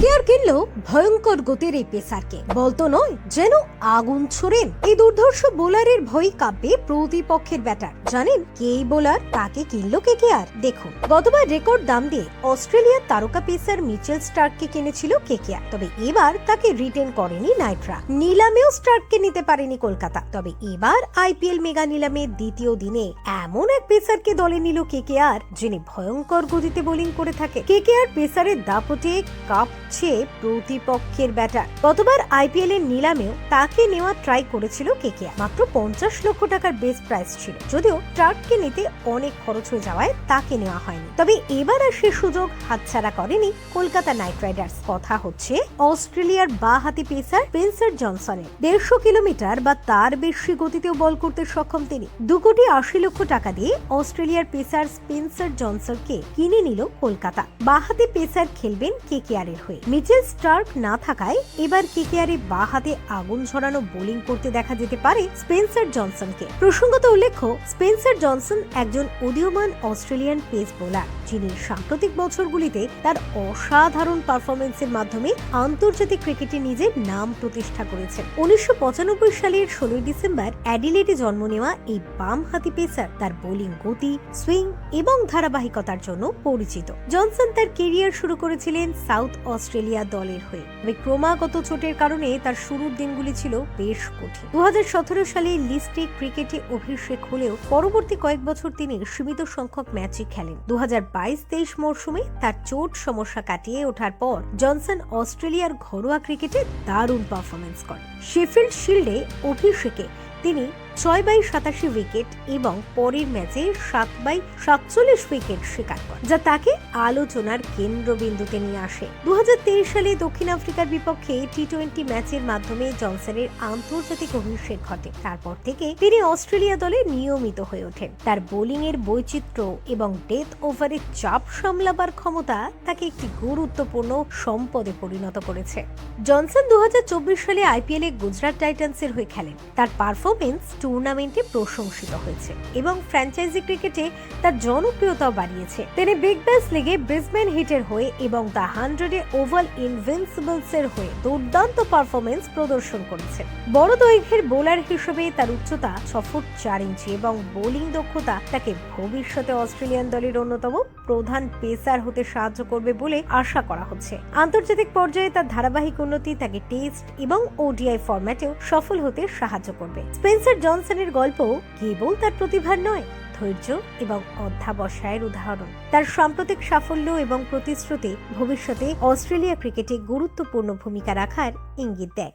KKR কিনলো ভয়ঙ্কর গতির এই পেসারকে, বলতো নয় যেন আগুন ছোড়েন। এই দুর্ধর্ষ বোলারের ভয় কাঁপবে প্রতিপক্ষের ব্যাটার। জানেন কে এই বোলার, কাকে কিনলো কেকেআর? দেখুন, গতবার রেকর্ড দাম দিয়ে অস্ট্রেলিয়ার তারকা পেসার মিচেল স্টার্ককে কিনেছিল কেকেআর, তবে এবার তাকে রিটেন করেনি নাইটরা। নিলামেও স্টার্ককে নিতে পারেনি কলকাতা। তবে এবার আইপিএল মেগা নিলামের দ্বিতীয় দিনে এমন এক পেসারকে দলে নিল কেকেআর, যিনি ভয়ঙ্কর গতিতে বোলিং করে থাকে। কেকেআর পেসারের দাপটে কাঁপছে প্রতিপক্ষের ব্যাটার। গতবার আইপিএল এর নিলামেও তাকে নেওয়া ট্রাই করেছিল কেকেআর। মাত্র 50 লক্ষ টাকার বেস্ট প্রাইস ছিল, যদিও স্টার্ককে নিতে অনেক খরচ হয়ে যাওয়ায় তাকে নেওয়া হয়নি। তবে এবার আর সে সুযোগ হাতছাড়া করেনি কলকাতা নাইট রাইডার্স। কথা হচ্ছে অস্ট্রেলিয়ার বাঁ-হাতি পেসার স্পেন্সার জনসনের। 150 কিলোমিটার বা তার বেশি গতিতেও বল করতে সক্ষম তিনি। 2,80,00,000 টাকা দিয়ে অস্ট্রেলিয়ার পেসার স্পেন্সার জনসনকে কিনে নিল কলকাতা। বাঁ-হাতি পেসার খেলবেন কেকেআর এর হয়ে। মিচেল স্টার্ক না থাকায় এবার কেকেআর এর বাঁ-হাতে আগুন ঝরানো বোলিং করতে দেখা যেতে পারে স্পেন্সার জনসনকে। প্রসঙ্গত উল্লেখ্য, স্পেন্সার জনসন একজন উদীয়মান অস্ট্রেলিয়ান পেস বোলার, যিনি সাম্প্রতিক বছরগুলিতে তার অসাধারণ পারফরমেন্সের মাধ্যমে আন্তর্জাতিক ক্রিকেটে নিজের নাম প্রতিষ্ঠা করেছেন। 1995 সালের 16 ডিসেম্বর অ্যাডিলেডে জন্ম নেওয়া এই বাম-হাতি পেসার তার বোলিং গতি, সুইং এবং ধারাবাহিকতার জন্য পরিচিত। জনসন তার কেরিয়ার শুরু করেছিলেন সাউথ অস্ট্রেলিয়া দলের হয়ে, তবে ক্রমাগত চোটের কারণে তার শুরুর দিনগুলি ছিল বেশ কঠিন। 2017 সালে লিস্টে ক্রিকেটে অভিষেক হলেও পরবর্তী কয়েক বছর তিনি সীমিত সংখ্যক ম্যাচই খেলেন। 2022-23 মরশুমে তার চোট সমস্যা কাটিয়ে ওঠার পর জনসন অস্ট্রেলিয়ার ঘরোয়া ক্রিকেটে দারুণ পারফরমেন্স করেন। শেফিল্ড শিল্ডে অভিষেকে তিনি 6/87 উইকেট এবং পরের ম্যাচে 7/47 উইকেট শিকার করেন, যা তাকে আলোচনার কেন্দ্রবিন্দুতে নিয়ে আসে। 2023 সালে দক্ষিণ আফ্রিকার বিপক্ষে টি-20 ম্যাচের মাধ্যমে জনসনের আন্তর্জাতিক অভিষেক ঘটে। তারপর থেকে তিনি অস্ট্রেলিয়া দলে নিয়মিত হয়ে ওঠেন। তার বোলিং এর বৈচিত্র্য এবং ডেথ ওভারে চাপ সামলাবার ক্ষমতা তাকে একটি গুরুত্বপূর্ণ সম্পদে পরিণত করেছে। জনসন 2024 সালে আইপিএল এ গুজরাট টাইটান্সের হয়ে খেলেন। তার পারফরমেন্স টুর্নামেন্টে প্রশংসিত হয়েছে এবং ফ্র্যাঞ্চাইজি ক্রিকেটে তার জনপ্রিয়তাও বাড়িয়েছে। তিনি বিগ ব্যাশ লিগে ব্রিসবেন হিটের হয়ে এবং দ্য 100 ওভাল ইনভিনসিবলস এর হয়ে দুর্দান্ত পারফরমেন্স প্রদর্শন করেছেন। বড় দৈর্ঘ্যের বোলার হিসেবে তার উচ্চতা 6 ফুট 4 ইঞ্চি এবং বোলিং দক্ষতা তাকে ভবিষ্যতে অস্ট্রেলিয়ান দলের অন্যতম প্রধান পেসার হতে সাহায্য করবে বলে আশা করা হচ্ছে। আন্তর্জাতিক পর্যায়ে তার ধারাবাহিক উন্নতি তাকে টেস্ট এবং ওডিআই ফরম্যাটেও সফল হতে সাহায্য করবে। স্পেন্সার জনসনের গল্প কেবল তার প্রতিভার নয়, ধৈর্য এবং অধ্যাবসায়ের উদাহরণ। তার সাম্প্রতিক সাফল্য এবং প্রতিশ্রুতি ভবিষ্যতে অস্ট্রেলিয়া ক্রিকেটে গুরুত্বপূর্ণ ভূমিকা রাখার ইঙ্গিত দেয়।